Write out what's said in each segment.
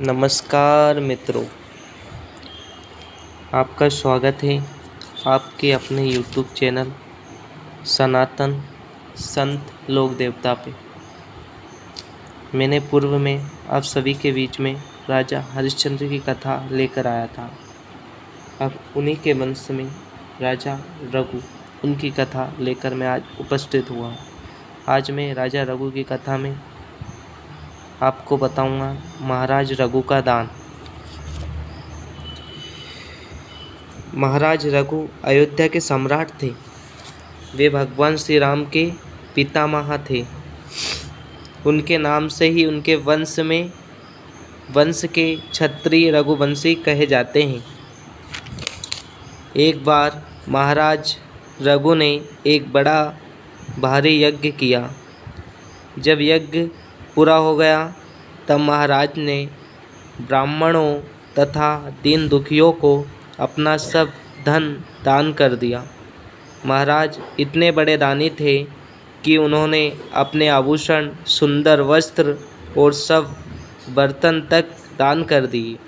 नमस्कार मित्रों, आपका स्वागत है आपके अपने YouTube चैनल सनातन संत लोक देवता पे। मैंने पूर्व में आप सभी के बीच में राजा हरिश्चंद्र की कथा लेकर आया था। अब उन्हीं के वंश में राजा रघु उनकी कथा लेकर मैं आज उपस्थित हुआ। आज मैं राजा रघु की कथा में आपको बताऊंगा महाराज रघु का दान। महाराज रघु अयोध्या के सम्राट थे। वे भगवान श्री राम के पितामह थे। उनके नाम से ही उनके वंश के क्षत्रिय रघुवंशी कहे जाते हैं। एक बार महाराज रघु ने एक बड़ा भारी यज्ञ किया। जब यज्ञ पूरा हो गया तब महाराज ने ब्राह्मणों तथा दीन दुखियों को अपना सब धन दान कर दिया। महाराज इतने बड़े दानी थे कि उन्होंने अपने आभूषण, सुंदर वस्त्र और सब बर्तन तक दान कर दिए।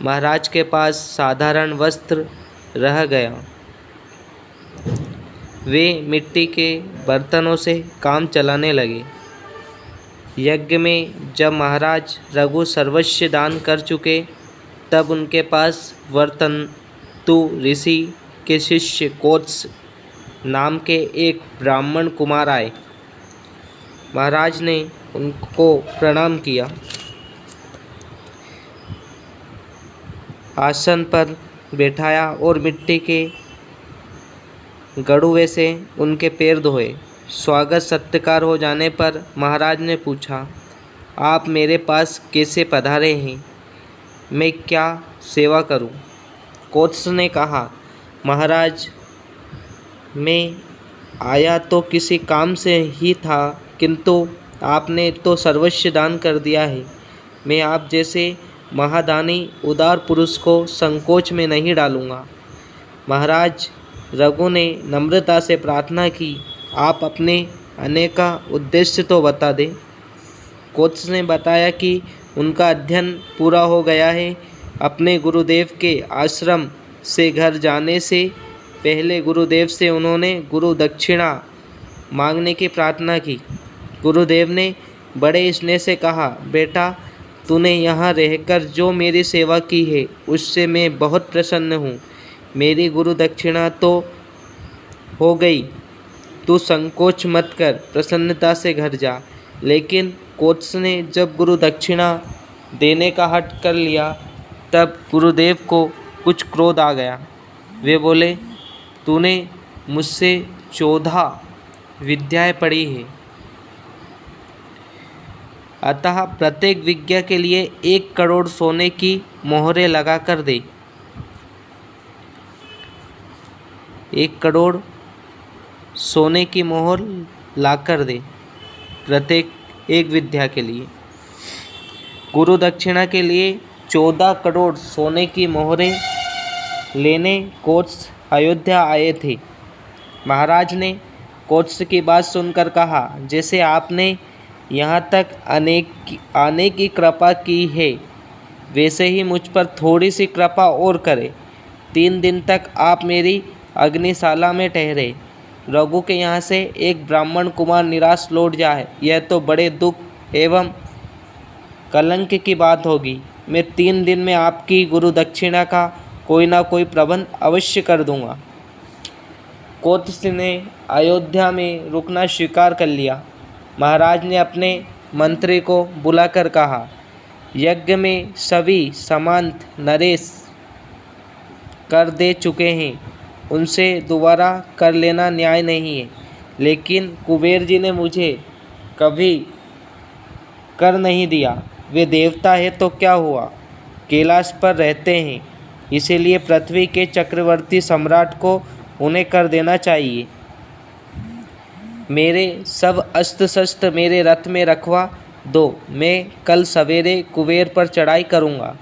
महाराज के पास साधारण वस्त्र रह गया। वे मिट्टी के बर्तनों से काम चलाने लगे। यज्ञ में जब महाराज रघु सर्वस्व दान कर चुके तब उनके पास वर्तन्तु ऋषि के शिष्य कोत्स नाम के एक ब्राह्मण कुमार आए। महाराज ने उनको प्रणाम किया, आसन पर बैठाया और मिट्टी के गड़ुए से उनके पैर धोए। स्वागत सत्कार हो जाने पर महाराज ने पूछा, आप मेरे पास कैसे पधारे हैं? मैं क्या सेवा करूं? कोत्स ने कहा, महाराज मैं आया तो किसी काम से ही था, किंतु आपने तो सर्वस्व दान कर दिया है। मैं आप जैसे महादानी उदार पुरुष को संकोच में नहीं डालूंगा। महाराज रघु ने नम्रता से प्रार्थना की, आप अपने आने का उद्देश्य तो बता दें। कोत्स ने बताया कि उनका अध्ययन पूरा हो गया है। अपने गुरुदेव के आश्रम से घर जाने से पहले गुरुदेव से उन्होंने गुरु दक्षिणा मांगने की प्रार्थना की। गुरुदेव ने बड़े स्नेह से कहा, बेटा तूने यहाँ रहकर जो मेरी सेवा की है उससे मैं बहुत प्रसन्न हूँ। मेरी गुरु दक्षिणा तो हो गई, तू संकोच मत कर, प्रसन्नता से घर जा। लेकिन कोत्स ने जब गुरु दक्षिणा देने का हठ कर लिया तब गुरुदेव को कुछ क्रोध आ गया। वे बोले, तूने मुझसे 14 विद्याएं पढ़ी है, अतः प्रत्येक विद्या के लिए 1 करोड़ सोने की मोहरें लगा कर दे। 1 करोड़ सोने की मोहर लाकर दे प्रत्येक एक विद्या के लिए। गुरु दक्षिणा के लिए 14 करोड़ सोने की मोहरें लेने कोत्स अयोध्या आए थे। महाराज ने कोत्स की बात सुनकर कहा, जैसे आपने यहाँ तक आने की कृपा की है वैसे ही मुझ पर थोड़ी सी कृपा और करें। 3 दिन तक आप मेरी अग्निशाला में ठहरे। रघु के यहाँ से एक ब्राह्मण कुमार निराश लौट जाए, यह तो बड़े दुख एवं कलंक की बात होगी। मैं 3 दिन में आपकी गुरु दक्षिणा का कोई ना कोई प्रबंध अवश्य कर दूंगा। कोत्स ने अयोध्या में रुकना स्वीकार कर लिया। महाराज ने अपने मंत्री को बुलाकर कहा, यज्ञ में सभी सामंत नरेश कर दे चुके हैं, उनसे दोबारा कर लेना न्याय नहीं है। लेकिन कुबेर जी ने मुझे कभी कर नहीं दिया। वे देवता है तो क्या हुआ, कैलाश पर रहते हैं, इसीलिए पृथ्वी के चक्रवर्ती सम्राट को उन्हें कर देना चाहिए। मेरे सब अस्त्र शस्त्र मेरे रथ में रखवा दो, मैं कल सवेरे कुबेर पर चढ़ाई करूँगा।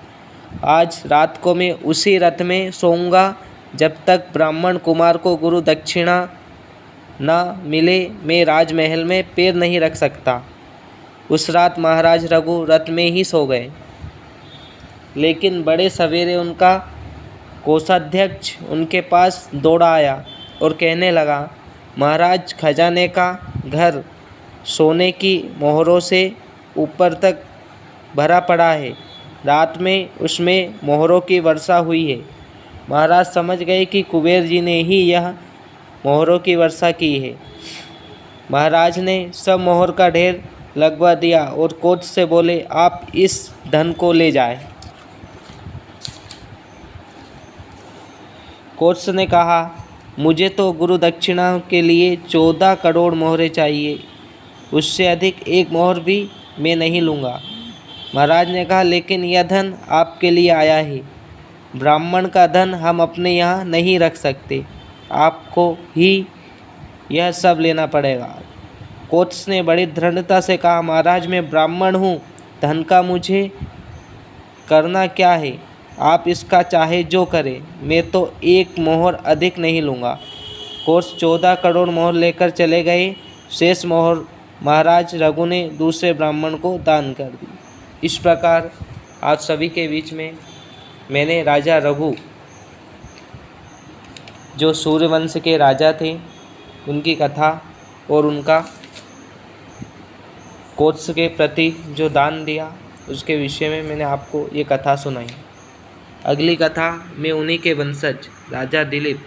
आज रात को मैं उसी रथ में सोऊंगा। जब तक ब्राह्मण कुमार को गुरु दक्षिणा न मिले मैं राजमहल में पैर नहीं रख सकता। उस रात महाराज रघु रथ में ही सो गए। लेकिन बड़े सवेरे उनका कोषाध्यक्ष उनके पास दौड़ा आया और कहने लगा, महाराज, खजाने का घर सोने की मोहरों से ऊपर तक भरा पड़ा है। रात में उसमें मोहरों की वर्षा हुई है। महाराज समझ गए कि कुबेर जी ने ही यह मोहरों की वर्षा की है। महाराज ने सब मोहर का ढेर लगवा दिया और कोच से बोले, आप इस धन को ले जाए। कोच ने कहा, मुझे तो गुरु दक्षिणा के लिए 14 करोड़ मोहरें चाहिए, उससे अधिक एक मोहर भी मैं नहीं लूँगा। महाराज ने कहा, लेकिन यह धन आपके लिए आया है। ब्राह्मण का धन हम अपने यहाँ नहीं रख सकते, आपको ही यह सब लेना पड़ेगा। कोच ने बड़ी दृढ़ता से कहा, महाराज, मैं ब्राह्मण हूँ, धन का मुझे करना क्या है? आप इसका चाहे जो करें, मैं तो एक मोहर अधिक नहीं लूँगा। कोच 14 करोड़ मोहर लेकर चले गए। शेष मोहर महाराज रघु ने दूसरे ब्राह्मण को दान कर दी। इस प्रकार आप सभी के बीच में मैंने राजा रघु, जो सूर्यवंश के राजा थे, उनकी कथा और उनका कोत्स के प्रति जो दान दिया उसके विषय में मैंने आपको ये कथा सुनाई। अगली कथा मैं उन्हीं के वंशज राजा दिलीप